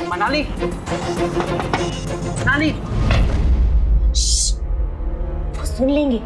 मनाली, मनाली, वो सुन लेंगे।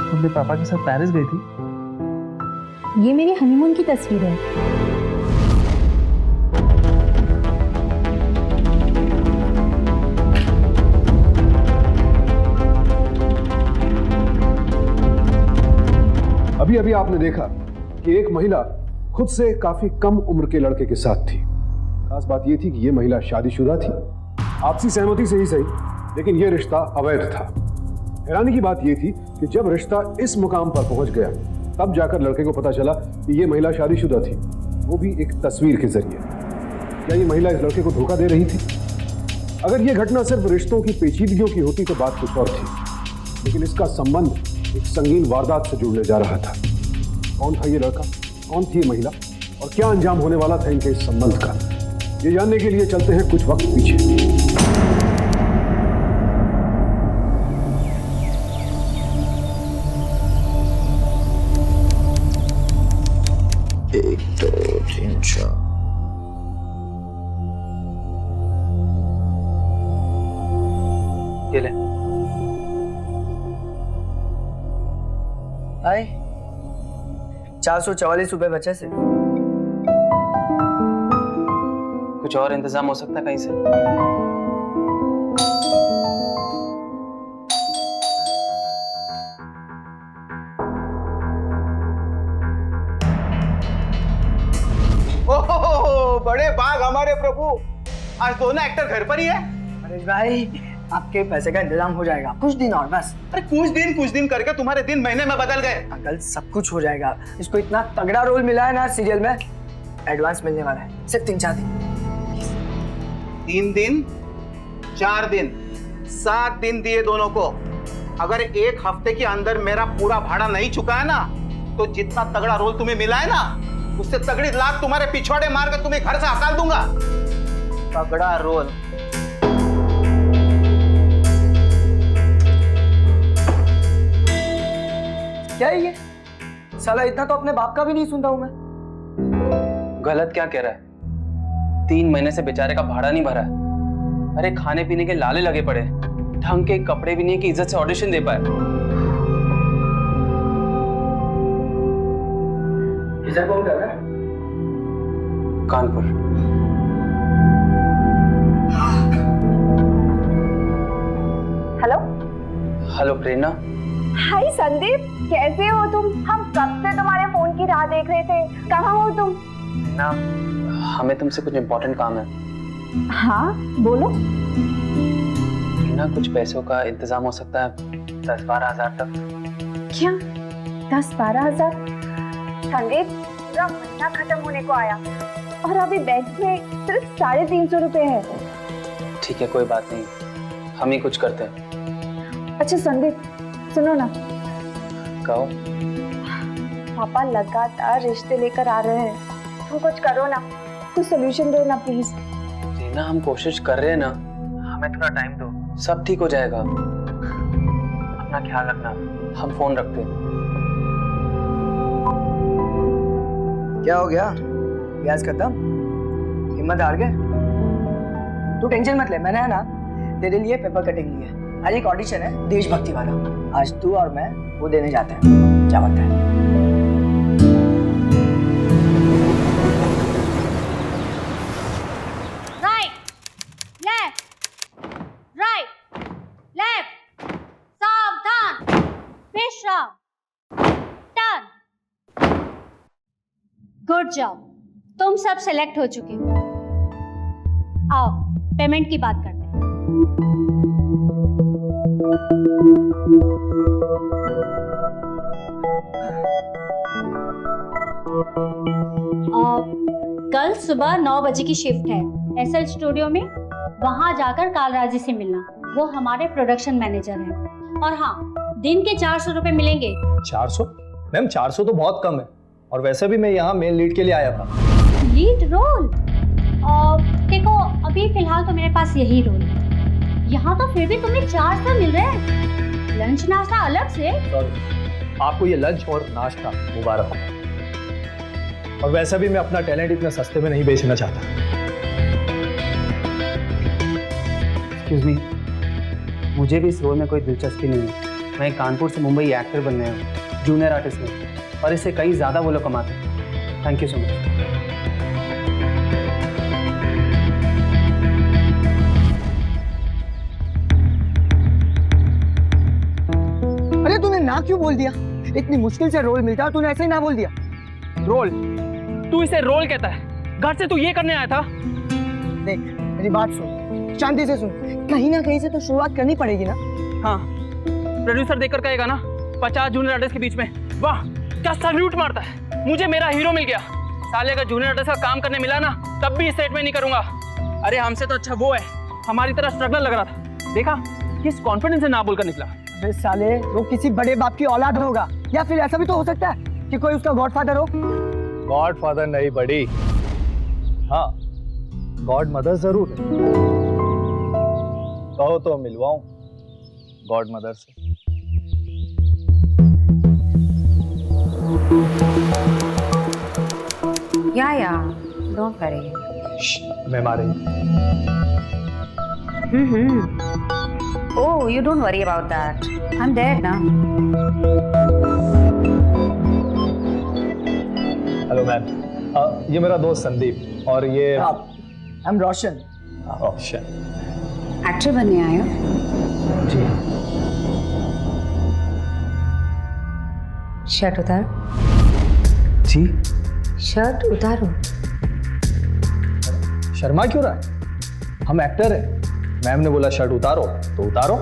अपने पापा के साथ पेरिस गई थी? ये मेरी हनीमून की तस्वीर है। अभी अभी आपने देखा कि एक महिला खुद से काफी कम उम्र के लड़के के साथ थी। खास बात यह थी कि यह महिला शादीशुदा थी, आपसी सहमति से ही सही, लेकिन यह रिश्ता अवैध था। हैरानी की बात यह थी कि जब रिश्ता इस मुकाम पर पहुंच गया तब जाकर लड़के को पता चला कि यह महिला शादीशुदा थी, वो भी एक तस्वीर के जरिए। क्या यह महिला इस लड़के को धोखा दे रही थी? अगर यह घटना सिर्फ रिश्तों की पेचीदगियों की होती तो बात कुछ और थी, लेकिन इसका संबंध एक संगीन वारदात से जुड़ने जा रहा था। कौन था ये लड़का, कौन थी ये महिला और क्या अंजाम होने वाला था इनके इस संबंध का, ये जानने के लिए चलते हैं कुछ वक्त पीछे। एक, दो, तीन, चार। ये ले। भाई 444 रुपए बचे से। कुछ और इंतजाम हो सकता है कहीं से? ओहो, बड़े बाग हमारे प्रभु। आज दोनों एक्टर घर पर ही है। अरे भाई आपके पैसे का इंतजाम हो जाएगा, कुछ दिन और बस। अरे कुछ दिन करके तुम्हारे दिन महीने में बदल गए। अंकल सब कुछ हो जाएगा, इसको इतना तगड़ा रोल मिला है ना सीरियल में, एडवांस मिलने वाला है सिर्फ 3-4 दिन। 3 दिन, 4 दिन, 7 दिन दिए दोनों को। अगर 1 हफ्ते के अंदर मेरा पूरा भाड़ा नहीं चुका है ना, तो जितना तगड़ा रोल तुम्हें मिला है ना, उससे तगड़ी लात तुम्हारे पिछवाड़े मार कर तुम्हें घर से हकाल दूंगा। तगड़ा रोल। क्या है ये? साला इतना तो अपने बाप का भी नहीं सुनता हूं मैं। गलत क्या कह रहा है? 3 महीने से बेचारे का भाड़ा नहीं भरा है। अरे खाने पीने के लाले लगे पड़े, ढंग के कपड़े भी नहीं कि इज्जत से ऑडिशन दे पाए। इधर कौन कर रहा है? कानपुर। हेलो हेलो प्रेरणा। हाय संदीप, कैसे हो तुम? हम कब से तुम्हारे फोन की राह देख रहे थे। कहाँ हो तुम? ना, हमें तुमसे कुछ इम्पोर्टेंट काम है। हाँ बोलो। ना कुछ पैसों का इंतजाम हो सकता है 10-12 हजार तक। क्या 10-12 हजार? संदीप पूरा महीना खत्म होने को आया और अभी बैंक में सिर्फ 350 रुपए है। ठीक है कोई बात नहीं, हम ही कुछ करते हैं। अच्छा संदीप सुनो ना, कहो। पापा लगातार रिश्ते लेकर आ रहे हैं, तुम कुछ करो ना, कुछ सोल्यूशन दो ना प्लीज। रीना हम कोशिश कर रहे हैं ना, हमें थोड़ा टाइम दो, सब ठीक हो जाएगा। अपना ख्याल रखना, हम फोन रखते हैं। क्या हो गया? गैस खत्म? हिम्मत हार गए? तू टेंशन मत ले, मैंने है ना तेरे लिए पेपर कटिंग ली है। आज एक ऑडिशन है देशभक्ति वाला, आज तू और मैं वो देने जाते हैं। क्या बात है? गुड जॉब, तुम सब सेलेक्ट हो चुके हो। आओ पेमेंट की बात करते हैं। कल सुबह 9 बजे की शिफ्ट है एसएल स्टूडियो में। वहां जाकर कालराजी से मिलना, वो हमारे प्रोडक्शन मैनेजर हैं। और हाँ, दिन के 400 रुपए मिलेंगे। 400? मैम 400 तो बहुत कम है, और वैसे भी मैं यहाँ मेन लीड के लिए आया था। Lead role? देखो अभी फिलहाल तो मेरे पास यही रोल है। यहाँ तो फिर भी तुम्हें 400 मिल रहे हैं, लंच नाश्ता अलग से। सॉरी, आपको ये लंच और नाश्ता मुबारक हो। और वैसे भी मैं अपना टैलेंट इतने सस्ते में नहीं बेचना चाहता। एक्सक्यूज मी, मुझे भी इस रोल में कोई दिलचस्पी नहीं है। मैं कानपुर से मुंबई एक्टर बनने आया हूँ, जूनियर आर्टिस्ट में, और इससे कहीं ज़्यादा वो लोग कमाते हैं। Thank you so much. अरे तूने ना क्यों बोल दिया? इतनी मुश्किल से रोल मिलता है, तूने ऐसे ही ना बोल दिया। रोल? तू इसे रोल कहता है? घर से तू ये करने आया था? देख मेरी बात सुन, शांति से सुन। कहीं ना कहीं से तो शुरुआत करनी पड़ेगी ना। हाँ, प्रोड्यूसर देखकर कहेगा ना 50 जूनियर आर्टिस्ट के बीच में, वाह क्या सैल्यूट मारता है, मुझे मेरा हीरो मिल गया। साले अगर जूनियर आर्टिस्ट का काम करने मिला ना, तब भी इस सेट में नहीं करूंगा। अरे हमसे तो अच्छा वो है, हमारी तरह स्ट्रगलर लग रहा था। देखा किस कॉन्फिडेंस से ना बोलकर निकला। अरे साले, वो किसी बड़े बाप की औलाद होगा, या फिर ऐसा भी तो हो सकता है कि कोई उसका गॉडफादर हो। गॉडफादर नहीं बड़ी, हाँ गॉड मदर जरूर है। कहो तो मिलवाऊं गॉड मदर से। या डोंट वरी। मैं मारे। Oh, you don't worry about that. I'm dead now. Hello ma'am, ये मेरा दोस्त संदीप, और ये आई एम रोशन। एक्टर बनने आए हो? जी। शर्ट उतार। जी? शर्ट उतारो। शर्मा क्यों रहा है? हम एक्टर हैं। मैम ने बोला शर्ट उतारो तो उतारो।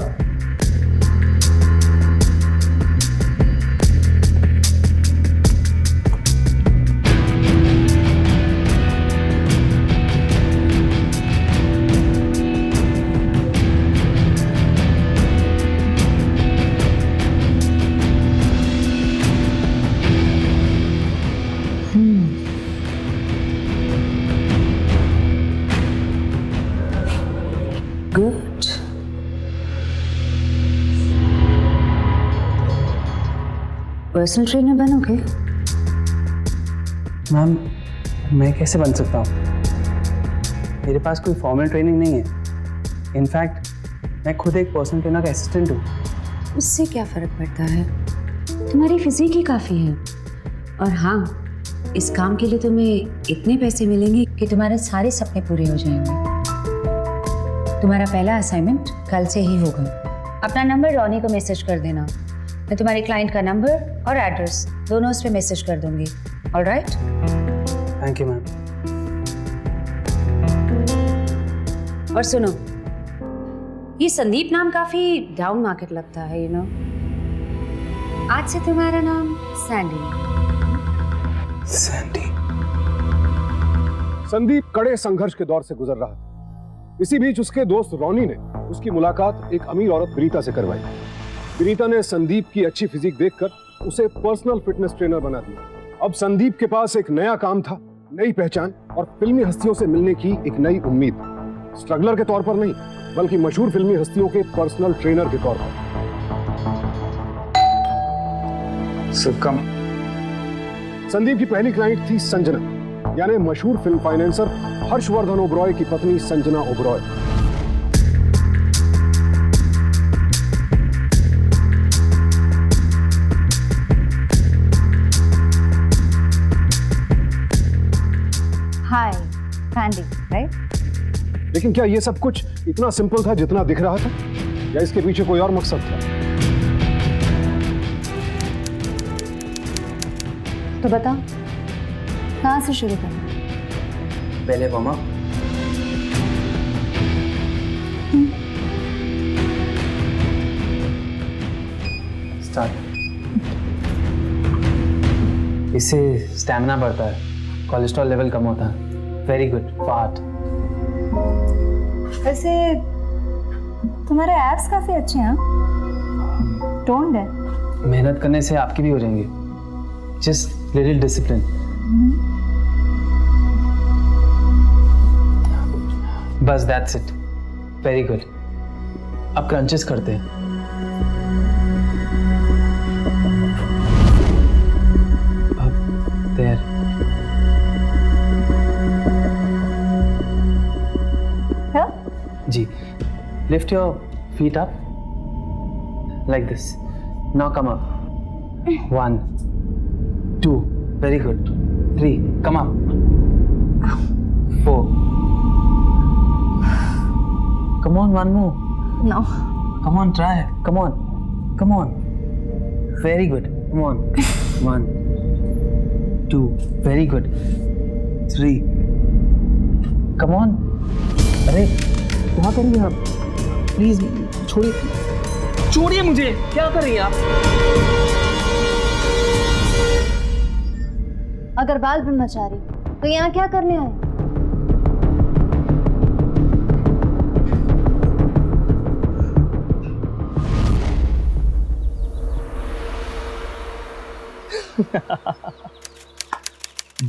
गुड। पर्सनल ट्रेनर बनोगे? मैम मैं कैसे बन सकता हूँ? मेरे पास कोई फॉर्मल ट्रेनिंग नहीं है। इनफैक्ट मैं खुद एक पर्सनल ट्रेनर का असिस्टेंट हूँ। उससे क्या फर्क पड़ता है? तुम्हारी फिजिक ही काफी है। और हाँ, इस काम के लिए तुम्हें इतने पैसे मिलेंगे कि तुम्हारे सारे सपने पूरे हो जाएंगे। तुम्हारा पहला असाइनमेंट कल से ही होगा। अपना नंबर रॉनी को मैसेज कर देना। मैं तुम्हारे क्लाइंट का नंबर और एड्रेस दोनों उस पर मैसेज कर दूंगी। ऑलराइट? Thank you ma'am. और सुनो, ये संदीप नाम काफी डाउन मार्केट लगता है, यू नो। आज से तुम्हारा नाम सैंडी। सैंडी। संदीप कड़े संघर्ष के दौर से गुजर रहा था। इसी बीच उसके दोस्त रॉनी ने उसकी मुलाकात एक अमीर औरत विनीता से करवाई। विनीता ने संदीप की अच्छी फिजिक देखकर उसे पर्सनल फिटनेस ट्रेनर बना दिया। अब संदीप के पास एक नया काम था, नई पहचान और फिल्मी हस्तियों से मिलने की एक नई उम्मीद। स्ट्रगलर के तौर पर नहीं, बल्कि मशहूर फिल्मी हस्तियों के पर्सनल ट्रेनर के तौर पर। संदीप की पहली क्लाइंट थी संजना, यानी मशहूर फिल्म फाइनेंसर हर्षवर्धन ओबरॉय की पत्नी संजना ओबरॉय। हाय, सैंडी, राइट? लेकिन क्या ये सब कुछ इतना सिंपल था जितना दिख रहा था, या इसके पीछे कोई और मकसद था? तो बताओ, कहाँ से शुरू करें? पहले वार्म अप। स्टार्ट। इससे स्टैमिना बढ़ता है, कोलेस्ट्रॉल लेवल कम होता है। Very good, fast. वैसे तुम्हारे एब्स काफी अच्छे हैं, टोन्ड है। मेहनत करने से आपकी भी हो जाएंगे। Just little discipline. बस दैट्स इट। Very good. अब क्रंचेस करते हैं। अब देयर। जी, lift your feet up like this. Now come up. 1, 2, very good. 3, come up. 4. Come on, one more. No. Come on, try. Come on. Come on. Very good. Come on. 1, 2, very good. 3. Come on. अरे क्या कर रही हैं आप? Please छोड़िए, छोड़िए मुझे। क्या कर रही हैं आप? अगर बाल बनना चाह रही तो यहाँ क्या करने आए?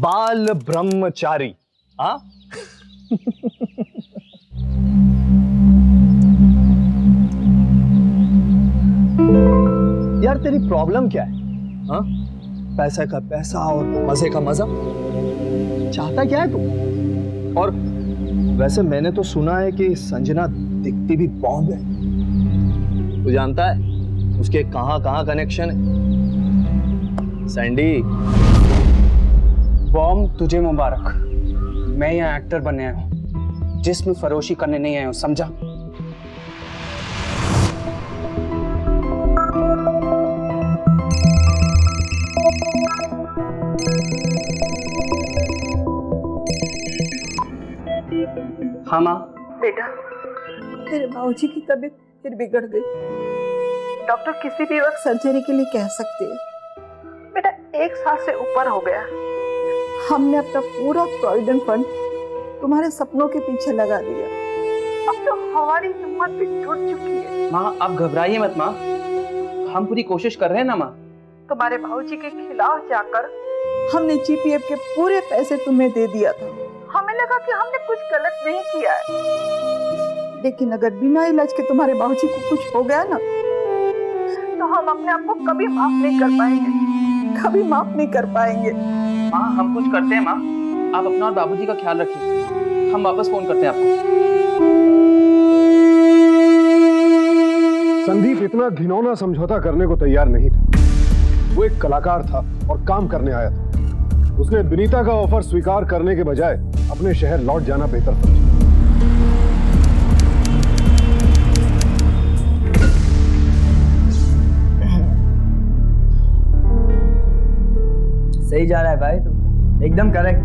बाल ब्रह्मचारी। हाँ यार तेरी प्रॉब्लम क्या है? हाँ, पैसा का पैसा और मजे का मजा। चाहता क्या है तू? और वैसे मैंने तो सुना है कि संजना दिखती भी बॉम्ब है। तू जानता है उसके कहाँ कहाँ कनेक्शन है? सैंडी, बॉम्ब तुझे मुबारक। मैं यहाँ एक्टर बनने आया हूँ, जिस्म फरोशी करने नहीं आया हूँ, समझा? हाँ माँ। बेटा, तेरे बाबूजी की तबीयत फिर बिगड़ गई। डॉक्टर किसी भी वक्त सर्जरी के लिए कह सकते हैं। बेटा, 1 साल से ऊपर हो गया। हमने अपना पूरा प्रोविडेंट फंड तुम्हारे सपनों के पीछे लगा दिया। अब तो हमारी हिम्मत भी टूट चुकी है। माँ आप घबराइए मत माँ, हम पूरी कोशिश कर रहे हैं ना माँ। तुम्हारे बाबूजी के खिलाफ जाकर हमने जीपीएफ के पूरे पैसे तुम्हें दे दिया था। हमें लगा कि हमने कुछ गलत नहीं किया है, लेकिन अगर बिना इलाज के तुम्हारे बाबूजी को कुछ हो गया ना, तो हम अपने आप को कभी माफ नहीं कर पाएंगे, कभी माफ नहीं कर पाएंगे। माँ हम कुछ करते हैं माँ, आप अपना और बाबूजी का ख्याल रखिए। हम वापस फोन करते हैं आपको। संदीप इतना घिनौना समझौता करने को तैयार नहीं था। वो एक कलाकार था और काम करने आया था। उसने विनीता का ऑफर स्वीकार करने के बजाय अपने शहर लौट जाना बेहतर समझा। सही जा रहा है भाई, तू एकदम करेक्ट।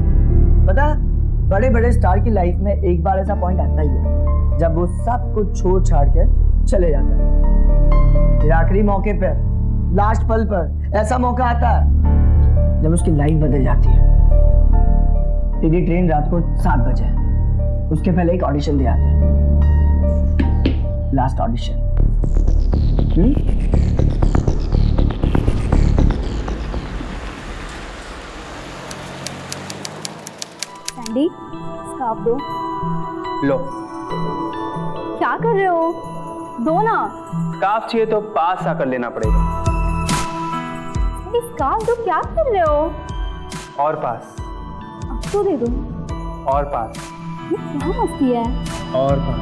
पता, बड़े बड़े स्टार की लाइफ में एक बार ऐसा पॉइंट आता ही है जब वो सब कुछ छोड़ छाड़ के चले जाता है। फिर आखिरी मौके पर, लास्ट पल पर ऐसा मौका आता है जब उसकी लाइफ बदल जाती है। तेरी ट्रेन रात को 7 बजे, उसके पहले एक ऑडिशन दे आते हैं, लास्ट ऑडिशन। सैंडी, स्कार्फ दो। लो। क्या कर रहे हो? दो ना। स्कार्फ चाहिए तो पास आकर लेना पड़ेगा। स्कार्फ दो, क्या कर रहे हो? और पास। अब तो दे दो। और पास। ये क्या मस्ती है? और पास।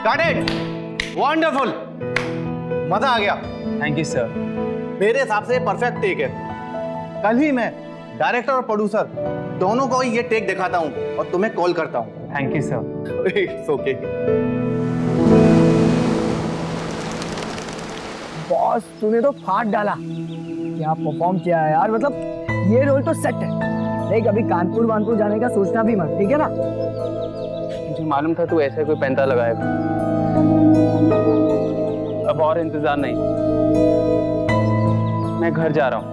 Got it! Wonderful! मजा आ गया। Thank you sir. मेरे हिसाब से परफेक्ट टेक है। कल ही मैं डायरेक्टर और प्रोड्यूसर दोनों को ये टेक दिखाता हूँ और तुम्हें कॉल करता हूँ। Thank you sir. It's okay. Boss तूने तो फाड़ डाला। क्या परफॉर्म किया है यार, मतलब ये रोल तो सेट है। देख अभी कानपुर वानपुर जाने का सोचना भी मत, ठीक है ना? मुझे मालूम था तू ऐसा कोई पैंता लगाएगा। अब और इंतजार नहीं, मैं घर जा रहा हूँ।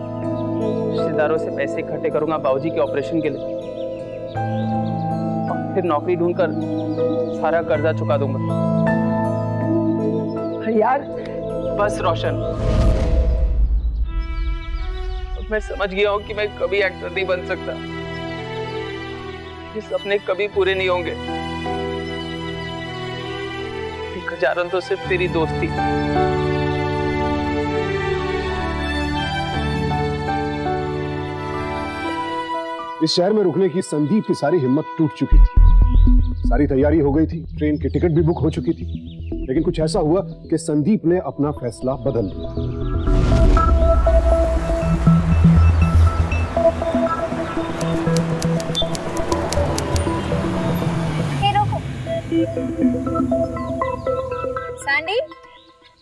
रिश्तेदारों से पैसे इकट्ठे करूंगा बाबूजी के ऑपरेशन के लिए, और फिर नौकरी ढूंढकर सारा कर्जा चुका दूंगा। यार बस रोशन, मैं समझ गया हूँ कि मैं कभी एक्टर नहीं बन सकता। ये सपने कभी पूरे नहीं होंगे। कारण तो सिर्फ तेरी दोस्ती। इस शहर में रुकने की संदीप की सारी हिम्मत टूट चुकी थी। सारी तैयारी हो गई थी, ट्रेन की टिकट भी बुक हो चुकी थी, लेकिन कुछ ऐसा हुआ कि संदीप ने अपना फैसला बदल दिया। सैंडी,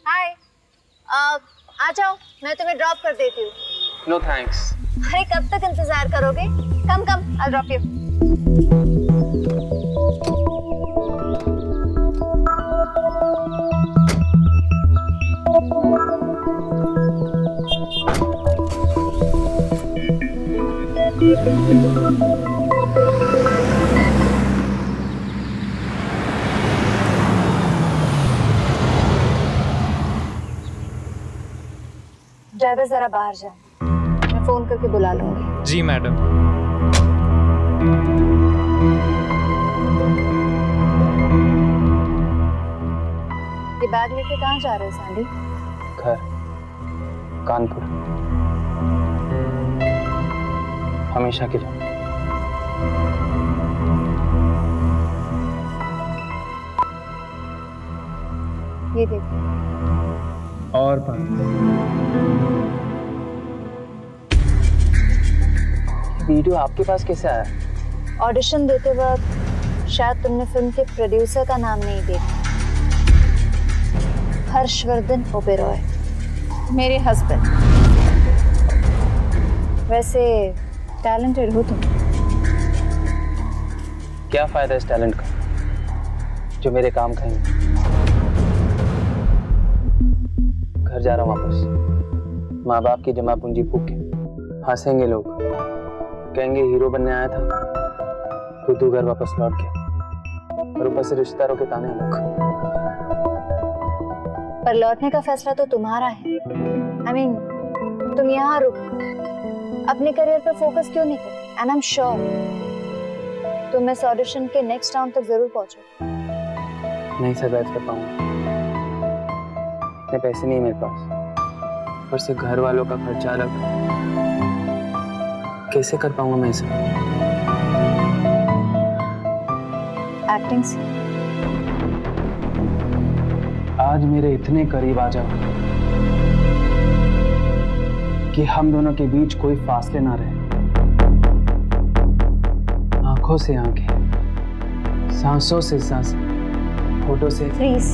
हाय। आ जाओ, मैं तुम्हें ड्रॉप कर देती हूँ। No thanks. अरे कब तक इंतजार करोगे? Come come, I drop you. Driver जरा बाहर जा, मैं फोन करके बुला लूंगी। जी मैडम। ये बैग लेके कहाँ जा रहे हो सैंडी? घर, कानपुर, हमेशा के लिए। ये देखो। और बात वीडियो आपके पास कैसे आया? ऑडिशन देते वक्त शायद तुमने फिल्म के प्रोड्यूसर का नाम नहीं देखा। हर्षवर्धन ओबेरॉय, मेरे हस्बैंड। वैसे टैलेंटेड हो तुम। क्या फायदा इस टैलेंट का जो मेरे काम का ही। घर जा रहा हूँ वापस। माँ बाप की जमा पूंजी फूक के हंसेंगे लोग, कहेंगे हीरो बनने आया था तू घर वापस लौट गया, और ऊपर से रिश्तेदारों के ताने लोग। पर लौटने का फैसला तो तुम्हारा है। I mean, तुम यहाँ रुक, अपने करियर पर फोकस क्यों नहीं कर? एंड आई एम श्योर तुम इस ऑडिशन के नेक्स्ट राउंड तक जरूर पहुंचोगे। नहीं सरवाइव कर पाऊंगा, इतने पैसे नहीं मेरे पास, ऊपर से घर वालों का खर्चा अलग। कैसे कर पाऊंगा मैं इसे? एक्टिंग से आज मेरे इतने करीब आ जाओ कि हम दोनों के बीच कोई फासले ना रहे। आंखों से आंखें, सांसों से सांसें, होठों से। प्लीज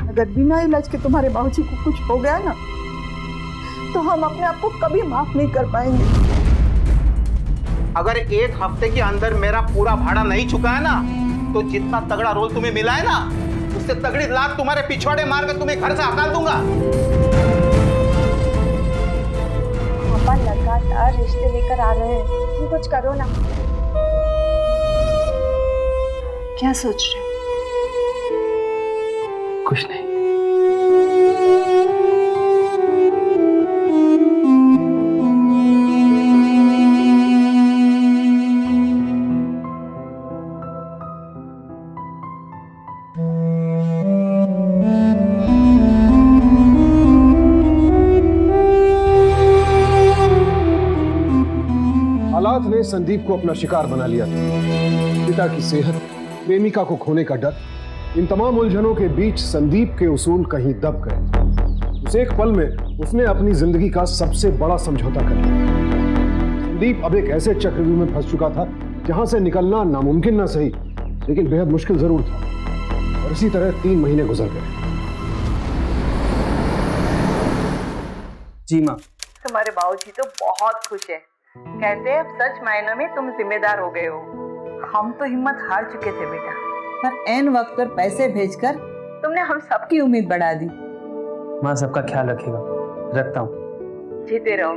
अगर बिना इलाज के तुम्हारे बाबूजी को कुछ हो गया ना, तो हम अपने आप को कभी माफ नहीं कर पाएंगे। अगर एक हफ्ते के अंदर मेरा पूरा भाड़ा नहीं चुका है ना, तो जितना तगड़ा रोल तुम्हें मिला है ना, उससे तगड़ी लात तुम्हारे पिछवाड़े मारकर तुम्हें घर से हटा दूंगा। पापा लगातार रिश्ते लेकर आ रहे हैं, तुम कुछ करो ना। क्या सोच रहे हो? कुछ नहीं। हालात ने संदीप को अपना शिकार बना लिया था। पिता की सेहत, प्रेमिका को खोने का डर, इन तमाम उलझनों के बीच संदीप के उसूल कहीं दब गए। उस एक पल में उसने अपनी जिंदगी का सबसे बड़ा समझौता कर लिया। संदीप अब एक ऐसे चक्रव्यूह में फंस चुका था जहां से निकलना नामुमकिन ना सही, लेकिन बेहद मुश्किल जरूर था। और इसी तरह 3 महीने गुजर गए। जी माँ। तुम्हारे बाबूजी तो बहुत खुश है, कहते हैं अब सच मायनों में तुम जिम्मेदार हो गए हो। हम तो हिम्मत हार चुके थे बेटा, पर एन वक्त पर पैसे भेजकर तुमने हम सबकी उम्मीद बढ़ा दी। माँ सबका ख्याल रखिएगा। रखता हूँ। जीते रहो।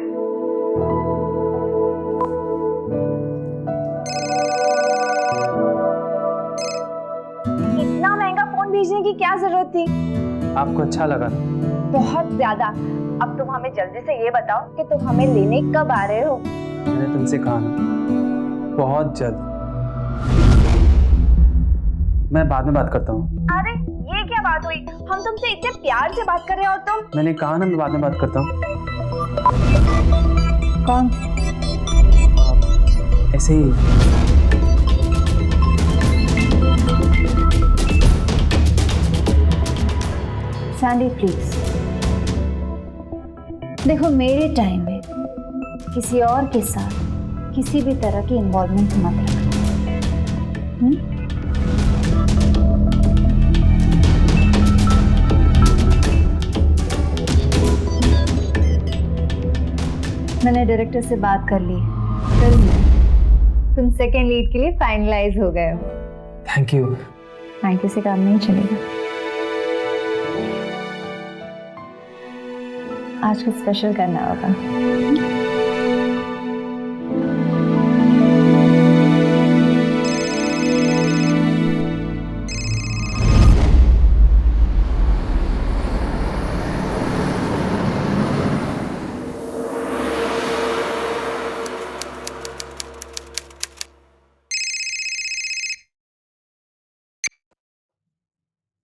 इतना महंगा फोन भेजने की क्या जरूरत थी? आपको अच्छा लगा ना? बहुत ज्यादा। अब तुम हमें जल्दी से ये बताओ कि तुम हमें लेने कब आ रहे हो? मैंने तुमसे कहा ना, बहुत जल्द। मैं बाद में बात करता हूँ। अरे ये क्या बात हुई? हम तुमसे इतने प्यार से बात कर रहे हैं और तुम। मैंने कहा ना मैं बाद में बात करता हूँ। कौन? ऐसे ही। सैंडी प्लीज, देखो मेरे टाइम में किसी और के साथ किसी भी तरह की इन्वॉल्वमेंट मत रखना। मैंने डायरेक्टर से बात कर ली, तुम सेकेंड लीड के लिए फाइनलाइज हो गए हो। Thank you. थैंक यू से काम नहीं चलेगा। आज कुछ स्पेशल करना होगा।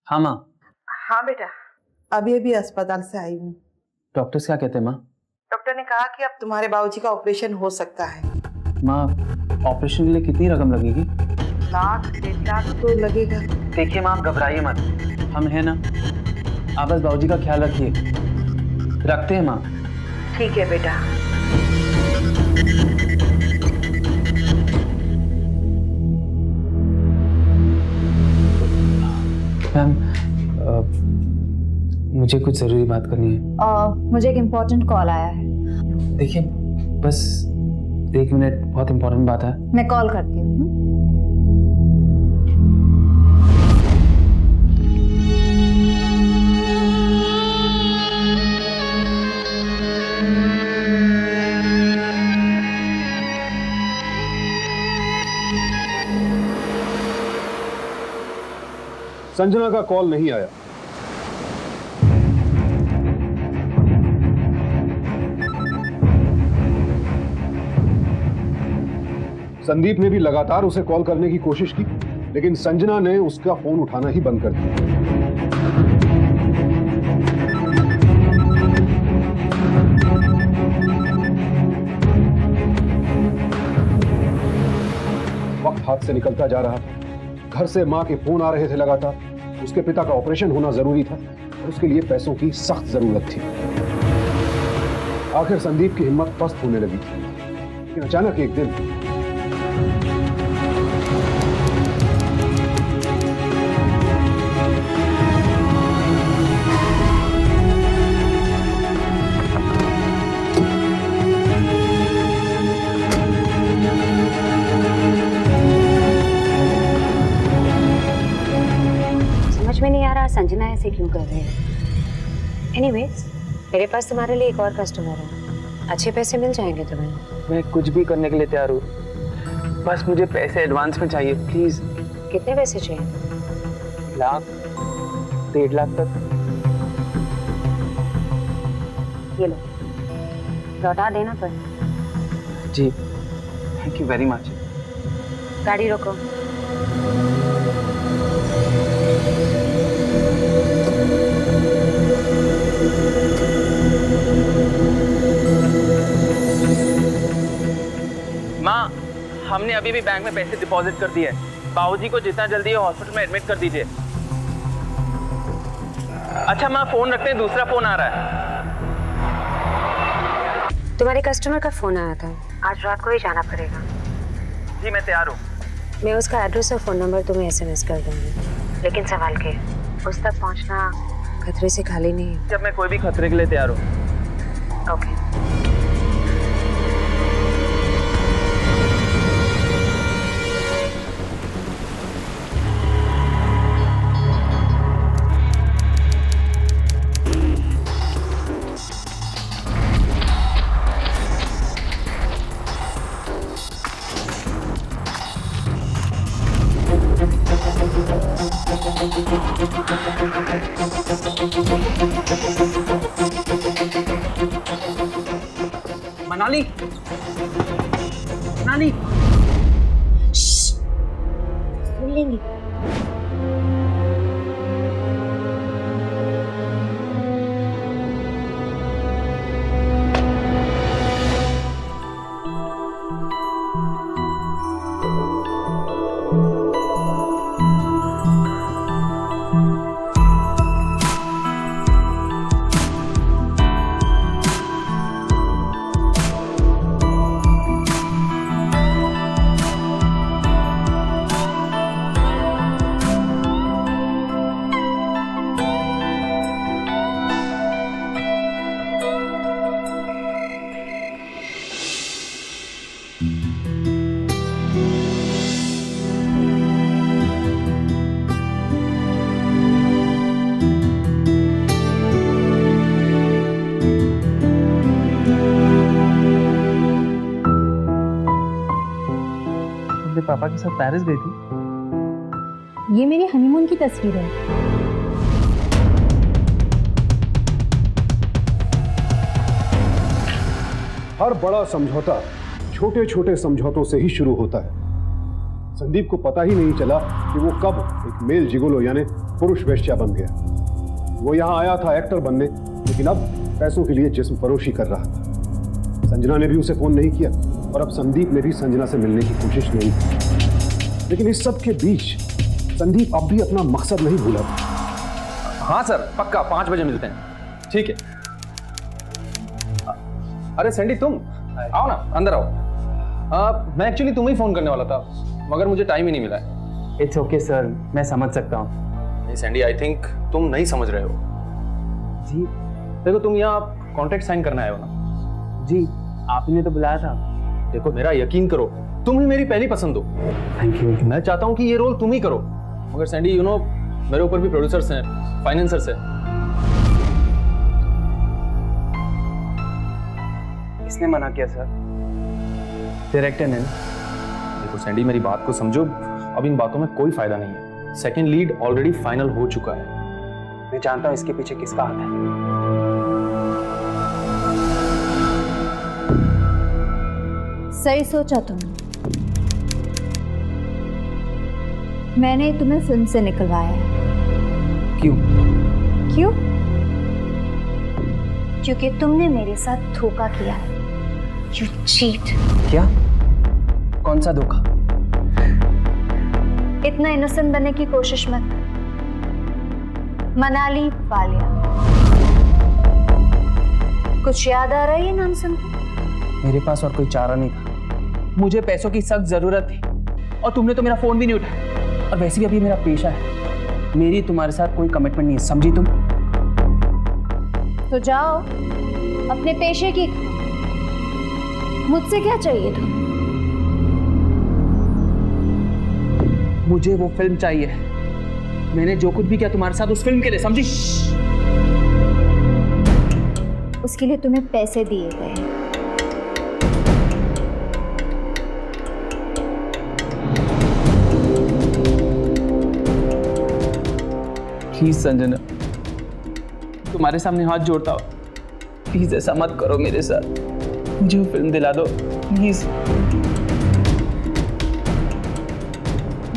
हाँ माँ। हाँ बेटा, अभी अभी अस्पताल से आई हूँ। डॉक्टर्स क्या कहते हैं माँ? डॉक्टर ने कहा कि अब तुम्हारे बाबूजी का ऑपरेशन हो सकता है। माँ, ऑपरेशन के लिए कितनी रकम लगेगी? 1-1.5 लाख तो लगेगा। देखिए माँ, आप घबराइए मत, हम हैं ना। आप बस बाबूजी का ख्याल रखिए। रखते हैं माँ। ठीक है बेटा। मैम, मुझे कुछ जरूरी बात करनी है। मुझे एक इम्पोर्टेंट कॉल आया है। देखिए बस 1 मिनट, बहुत इम्पोर्टेंट बात है। मैं कॉल करती हूँ। संजना का कॉल नहीं आया। संदीप ने भी लगातार उसे कॉल करने की कोशिश की, लेकिन संजना ने उसका फोन उठाना ही बंद कर दिया। वक्त हाथ से निकलता जा रहा था। घर से मां के फोन आ रहे थे लगातार। उसके पिता का ऑपरेशन होना जरूरी था और उसके लिए पैसों की सख्त जरूरत थी। आखिर संदीप की हिम्मत पस्त होने लगी थी, लेकिन अचानक एक दिन में नहीं आ रहा संजना ऐसे क्यों कर रहे हैं। एनीवेज, मेरे पास तुम्हारे लिए एक और कस्टमर है, अच्छे पैसे मिल जाएंगे तुम्हें। मैं कुछ भी करने के लिए तैयार हूँ, बस मुझे पैसे एडवांस में चाहिए प्लीज। कितने पैसे चाहिए? 1 लाख, 1.5 लाख तक। ये लो, लौटा देना पर। जी, थैंक यू वेरी मच। गाड़ी रोको। माँ, हमने अभी भी बैंक में पैसे डिपॉजिट कर दिए। बाबूजी को जितना जल्दी हो हॉस्पिटल में एडमिट कर दीजिए। अच्छा माँ, फोन रखते हैं, दूसरा फोन आ रहा है। तुम्हारे कस्टमर का फोन आया था, आज रात को ही जाना पड़ेगा। जी मैं तैयार हूँ। मैं उसका एड्रेस और फ़ोन नंबर तुम्हें SMS कर दूँगी, लेकिन सवाल के उस तक पहुँचना खतरे से खाली नहीं है। जब मैं कोई भी खतरे के लिए तैयार हूँ। ओके। मनाली, मनाली, सुन लेंगे। पापा के साथ पेरिस गई थी। ये मेरे हनीमून की तस्वीर है। हर बड़ा समझौता छोटे छोटे समझौतों से ही शुरू होता है। संदीप को पता ही नहीं चला कि वो कब एक मेल जिगोलो यानी पुरुष वेश्या बन गया। वो यहाँ आया था एक्टर बनने, लेकिन अब पैसों के लिए जिस्म फरोशी कर रहा था। संजना ने भी उसे फोन नहीं किया और अब संदीप ने भी संजना से मिलने की कोशिश नहीं की। लेकिन इस सब के बीच संदीप अब भी अपना मकसद नहीं भूला। हाँ सर, पक्का 5 बजे मिलते हैं। ठीक है। अरे सैंडी, तुम आओ ना, अंदर आओ। मैं एक्चुअली तुम्हें ही फोन करने वाला था, मगर मुझे टाइम ही नहीं मिला है। इट्स ओके सर, मैं समझ सकता हूँ। नहीं सैंडी, आई थिंक तुम नहीं समझ रहे हो। जी देखो, तुम यहाँ कॉन्ट्रैक्ट साइन करना आए हो ना। जी, आपने तो बुलाया था। देखो, मेरा यकीन करो, तुम ही मेरी पहली पसंद हो। Thank you. मैं चाहता हूँ कि ये रोल तुम ही करो, मगर सैंडी यू नो मेरे ऊपर भी प्रोड्यूसर्स हैं, फाइनेंसर्स हैं। किसने मना किया सर? डायरेक्टर ने। देखो सैंडी, मेरी बात को समझो, अब इन बातों में कोई फायदा नहीं है। सेकंड लीड ऑलरेडी फाइनल हो चुका है। मैं जानता हूँ इसके पीछे किसका हाथ है। सही सोचा तुमने। मैंने तुम्हें फिल्म से निकलवाया है। क्यों? क्यों? क्योंकि तुमने मेरे साथ धोखा किया है। You cheat. क्या? कौन सा धोखा? इतना इनोसेंट बनने की कोशिश मत कर। मनाली वालिया, कुछ याद आ रहा है ये नाम सुनकर? मेरे पास और कोई चारा नहीं था। मुझे पैसों की सख्त जरूरत थी और तुमने तो मेरा फोन भी नहीं उठाया। और वैसे भी अभी मेरा पेशा है, मेरी तुम्हारे साथ कोई कमिटमेंट नहीं है, समझी तुम? तो जाओ अपने पेशे की। मुझसे क्या चाहिए था? मुझे वो फिल्म चाहिए। मैंने जो कुछ भी किया तुम्हारे साथ उस फिल्म के लिए, समझी? उसके लिए तुम्हें पैसे दिए गए। प्लीज संजना, तुम्हारे सामने हाथ जोड़ता हूँ, प्लीज ऐसा मत करो मेरे साथ। मुझे वो फिल्म दिला दो प्लीज।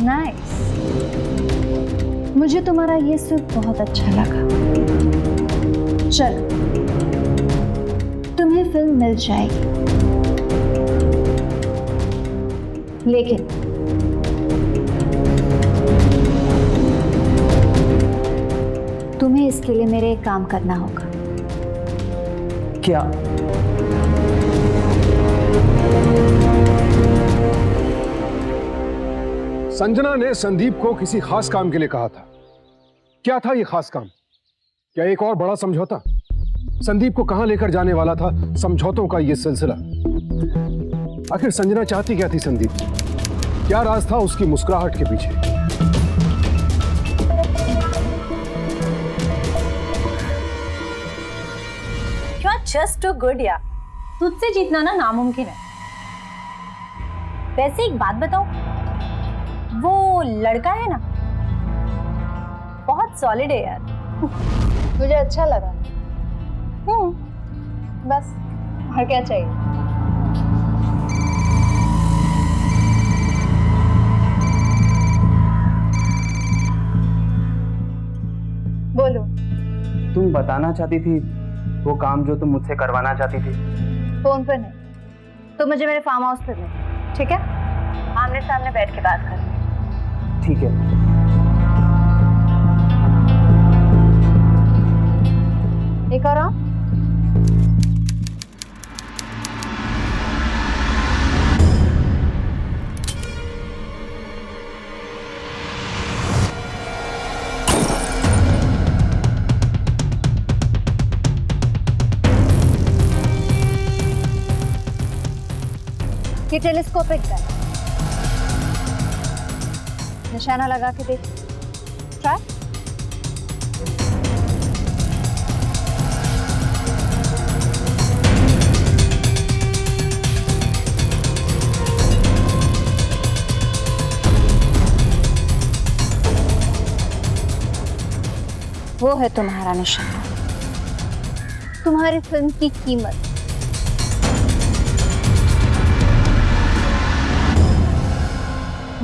नाइस। मुझे तुम्हारा ये सूट बहुत अच्छा लगा। चलो, तुम्हें फिल्म मिल जाएगी। लेकिन तुम्हें इसके लिए मेरे एक काम करना होगा। क्या? संजना ने संदीप को किसी खास काम के लिए कहा था। क्या था ये खास काम? क्या एक और बड़ा समझौता? संदीप को कहां लेकर जाने वाला था समझौतों का ये सिलसिला? आखिर संजना चाहती क्या थी संदीप से? क्या राज था उसकी मुस्कुराहट के पीछे? You are just too good यार। तुझसे जीतना ना नामुमकिन है। वैसे एक बात बताओ, वो लड़का है ना, बहुत सॉलिड है यार। मुझे अच्छा लगा। बस और क्या चाहिए? बोलो। तुम बताना चाहती थी वो काम जो तुम मुझसे करवाना चाहती थी। फोन पर नहीं तो मुझे मेरे फार्म हाउस पर मिलो, ठीक है? आमने सामने बैठ के बात कर। ठीक है। एक और आओ। ये टेलीस्कोपिक है, निशाना लगा के देख। ट्राई। वो है तुम्हारा निशाना, तुम्हारी फिल्म की कीमत।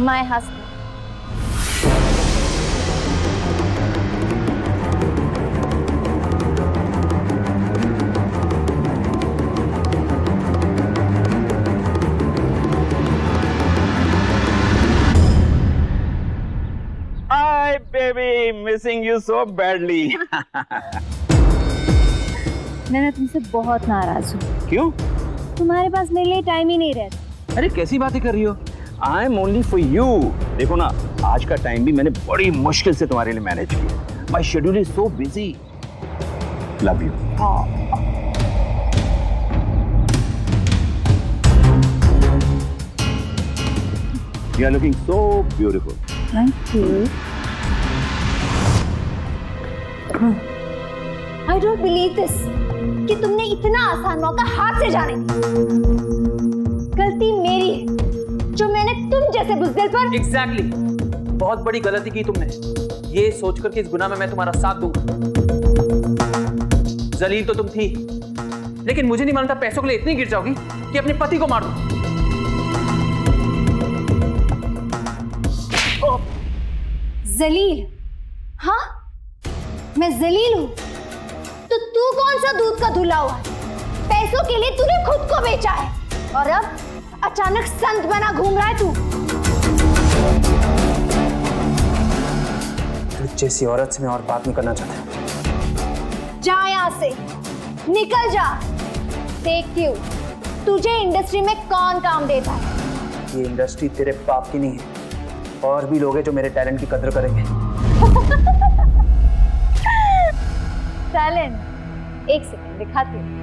My husband. Hi, baby, missing you so badly. मैं तुमसे बहुत नाराज हूँ। क्यों? तुम्हारे पास मेरे लिए टाइम ही नहीं रहता। अरे कैसी बातें कर रही हो? I am only for you. देखो ना, आज का टाइम भी मैंने बड़ी मुश्किल से तुम्हारे लिए मैनेज किया। My schedule is so busy. Love you. You are looking so beautiful. Thank you. I don't believe this कि तुमने इतना आसान मौका हाथ से जाने दी। गलती मेरी है जो मैंने तुम जैसे बुज़दिल पर। एग्जैक्टली बहुत बड़ी गलती की तुमने, ये सोचकर कि इस गुनाह में मैं तुम्हारा साथ दूंगा। जलील तो तुम थी, लेकिन मुझे नहीं मालूम था पैसों के लिए इतनी गिर जाओगी कि अपने पति को मार दो। जलील? हाँ, मैं जलील हूँ? तो तू कौन सा दूध का धुला हुआ है? पैसों के लिए तूने खुद को बेचा है और अब अचानक संत बना घूम रहा है तू। जैसी औरत से मैं और बात नहीं करना चाहता। जा यहाँ से, निकल जा। देखती हूँ तुझे इंडस्ट्री में कौन काम देता है। ये इंडस्ट्री तेरे बाप की नहीं है, और भी लोग हैं जो मेरे टैलेंट की कदर करेंगे। टैलेंट? एक सेकंड दिखाती हूँ।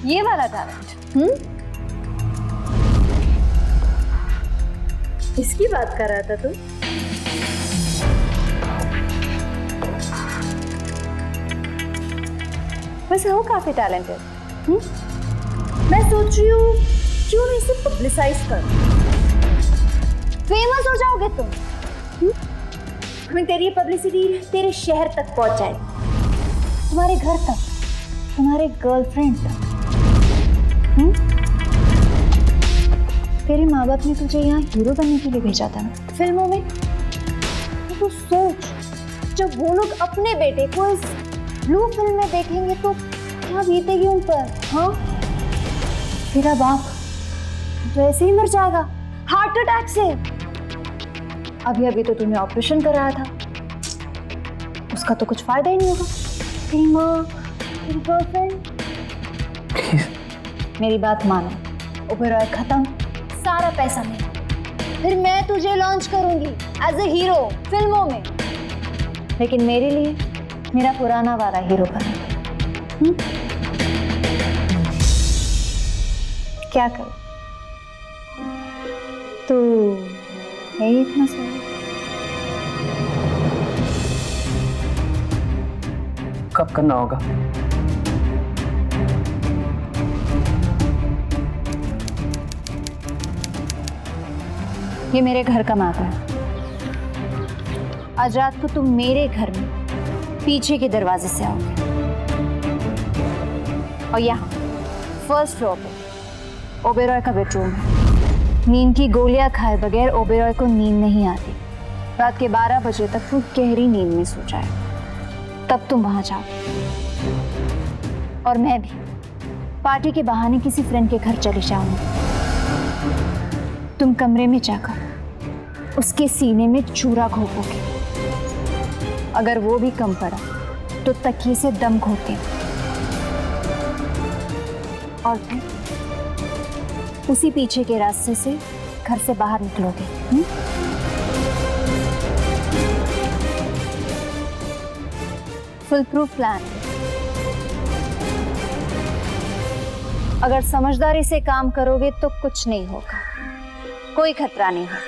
ये वाला टैलेंट? इसकी बात कर रहा था तू? वैसे हो काफी टैलेंटेड। मैं सोच रही हूँ क्यों नहीं इसे पब्लिसाइज कर, फेमस हो जाओगे तुम। हमें तेरी पब्लिसिटी तेरे शहर तक पहुंच जाएगी, तुम्हारे घर तक, तुम्हारे गर्लफ्रेंड तक। तेरे माँ बाप ने तुझे यहाँ हीरो बनने के लिए भेजा था ना फिल्मों में। तो सोच, जब वो लोग अपने बेटे को इस ब्लू फिल्म में देखेंगे तो क्या बीतेगी उन पर? हाँ, तेरा बाप तो ऐसे ही मर जाएगा हार्ट अटैक से। अभी अभी तो तूने ऑपरेशन कराया था, उसका तो कुछ फायदा ही नहीं होगा। तेरी माँ, तेरी गर्लफ्रेंड, मेरी बात मानो, ओबेरॉय खत्म, सारा पैसा मेरा। फिर मैं तुझे लॉन्च करूंगी एज ए हीरो फिल्मों में, लेकिन मेरे लिए मेरा पुराना वाला हीरो बना। क्या करूं? तू है ही इतना सारा। कब करना होगा? ये मेरे घर का मैप है। आज रात को तुम मेरे घर में पीछे के दरवाजे से आओगे, और यहाँ फर्स्ट फ्लोर पे ओबेरॉय का बेडरूम है। नींद की गोलियां खाए बगैर ओबेरॉय को नींद नहीं आती। रात के 12 बजे तक वो गहरी नींद में सो जाए, तब तुम वहां जाओ। और मैं भी पार्टी के बहाने किसी फ्रेंड के घर चली जाऊंगी। तुम कमरे में जाकर उसके सीने में चूरा घोंपोगे। अगर वो भी कम पड़ा तो तकिए से दम घोंटे, और फिर उसी पीछे के रास्ते से घर से बाहर निकलोगे। Full proof plan. अगर समझदारी से काम करोगे तो कुछ नहीं होगा, कोई खतरा नहीं है।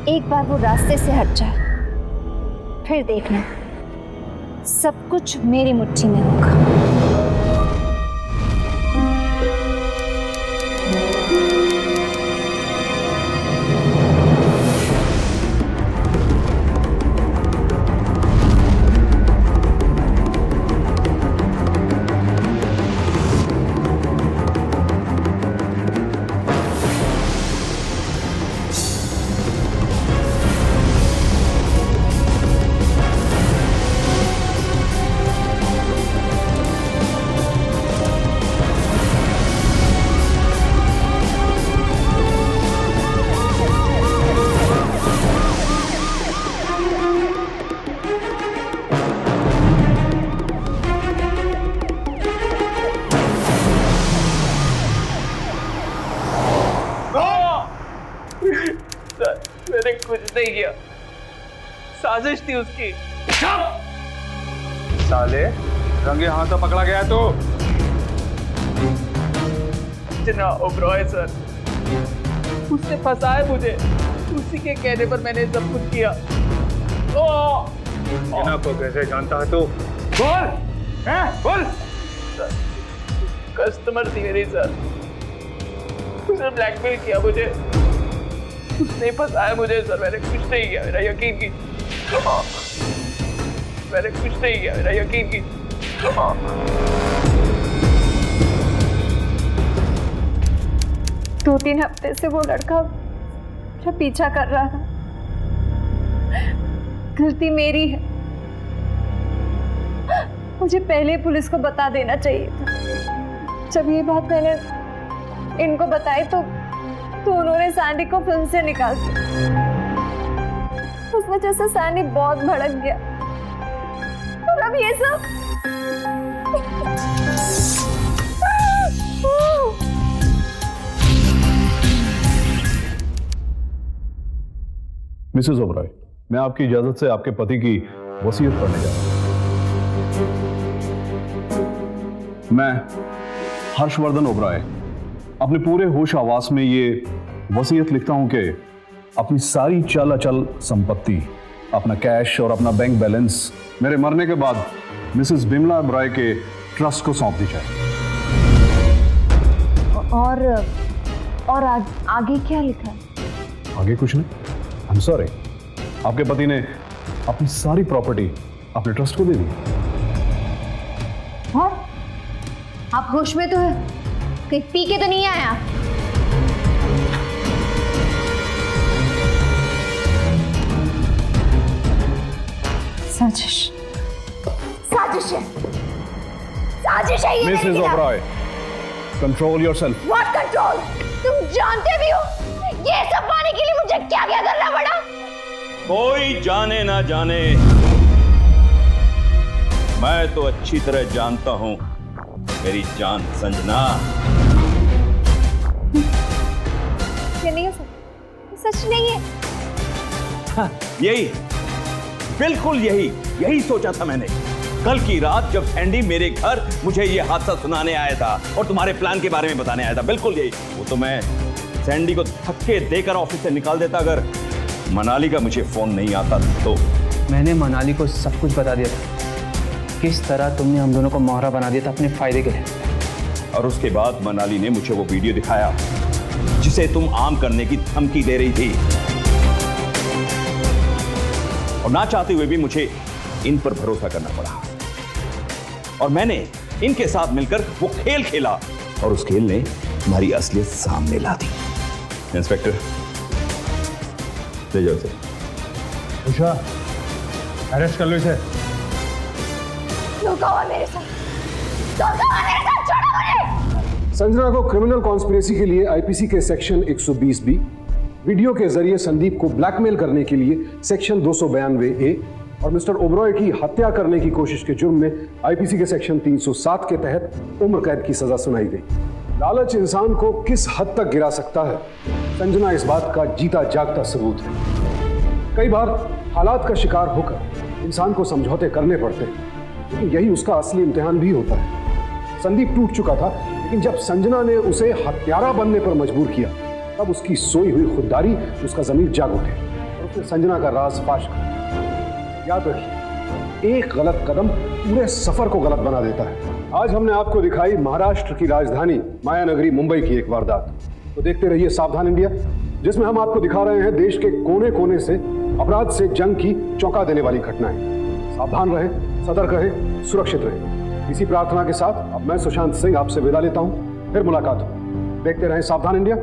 एक बार वो रास्ते से हट जाए, फिर देखना सब कुछ मेरी मुट्ठी में होगा। मैंने कुछ नहीं किया, साजिश थी उसकी। साले रंगे हाथों पकड़ा गया तो जितना ओबेरॉय सर, उसने फंसाया मुझे, उसी के कहने पर मैंने सब कुछ किया। जिना को कैसे जानता है तू? बोल, बोल। कस्टमर थी मेरी सर, उसने ब्लैकमेल किया मुझे, उसने फंसाया मुझे सर। मैंने कुछ नहीं किया, मेरा यकीन की। मैंने कुछ नहीं किया, मेरा यकीन की। 2-3 हफ्ते से वो लड़का मेरा पीछा कर रहा था। गलती मेरी है, मुझे पहले पुलिस को बता देना चाहिए था। जब ये बात मैंने इनको बताई तो उन्होंने सैंडी को फिल्म से निकाल दिया। उस वजह से सैंडी बहुत भड़क गया, और अब ये सब। मिसेस ओबेरॉय, मैं आपकी इजाजत से आपके पति की वसीयत पढ़ने जा रहा हूं। मैं हर्षवर्धन ओबेरॉय अपने पूरे होश आवास में ये वसीयत लिखता हूं कि अपनी सारी चाल अचल संपत्ति, अपना कैश और अपना बैंक बैलेंस मेरे मरने के बाद मिसेस बिमला ओबेरॉय के ट्रस्ट को सौंप दी जाए। और आगे क्या लिखा है? आगे कुछ नहीं। आई एम सॉरी, आपके पति ने अपनी सारी प्रॉपर्टी अपने ट्रस्ट को दे दी। और आप होश में तो है, कहीं पी के तो नहीं आए आप? साजिश, साजिश है, साजिश है ये। Mrs Oberoi, control yourself. What control? तुम जानते भी हो ये सब पाने के लिए मुझे क्या क्या करना पड़ा? कोई जाने ना जाने, मैं तो अच्छी तरह जानता हूं मेरी जान संजना। ये नहीं हो सकता, सच नहीं है। हाँ, यही, बिल्कुल यही सोचा था मैंने। कल की रात जब सैंडी मेरे घर मुझे ये हादसा सुनाने आया था और तुम्हारे प्लान के बारे में बताने आया था, बिल्कुल यही। वो तो मैं सैंडी को धक्के देकर ऑफिस से निकाल देता अगर मनाली का मुझे फोन नहीं आता तो। मैंने मनाली को सब कुछ बता दिया था, किस तरह तुमने हम दोनों को मोहरा बना दिया था अपने फायदे के लिए। और उसके बाद मनाली ने मुझे वो वीडियो दिखाया जिसे तुम आम करने की धमकी दे रही थी, और ना चाहते हुए भी मुझे इन पर भरोसा करना पड़ा, और मैंने इनके साथ मिलकर वो खेल खेला और उस खेल ने तुम्हारी असलियत सामने ला दी। इंस्पेक्टर, ले जाओ इसे। उषा, अरेस्ट कर लो इसे। धोखा हुआ मेरे साथ, धोखा हुआ मेरे साथ, छोड़ो मुझे। संजना को क्रिमिनल कॉन्स्पिरेसी के लिए आईपीसी के सेक्शन 120 बी, वीडियो के जरिए संदीप को ब्लैकमेल करने के लिए सेक्शन 292 ए और मिस्टर ओबरॉय की हत्या करने की कोशिश के जुर्म में आईपीसी के सेक्शन 307 के तहत उम्र कैद की सजा सुनाई गई। लालच इंसान को किस हद तक गिरा सकता है, संजना इस बात का जीता जागता सबूत है। कई बार हालात का शिकार होकर इंसान को समझौते करने पड़ते हैं, लेकिन यही उसका असली इम्तिहान भी होता है। संदीप टूट चुका था, लेकिन जब संजना ने उसे हत्यारा बनने पर मजबूर किया, तब उसकी सोई हुई खुददारी उसका ज़मीर जाग उठे और उसने संजना का राज फाश कर दिया। याद रखिए, एक गलत कदम पूरे सफर को गलत बना देता है। आज हमने आपको दिखाई महाराष्ट्र की राजधानी मायानगरी मुंबई की एक वारदात। तो देखते रहिए सावधान इंडिया, जिसमें हम आपको दिखा रहे हैं देश के कोने कोने से अपराध से जंग की चौंका देने वाली घटनाएं। सावधान रहें, सतर्क रहें, सुरक्षित रहें। इसी प्रार्थना के साथ अब मैं सुशांत सिंह आपसे विदा लेता हूं। फिर मुलाकात हो। देखते रहें सावधान इंडिया।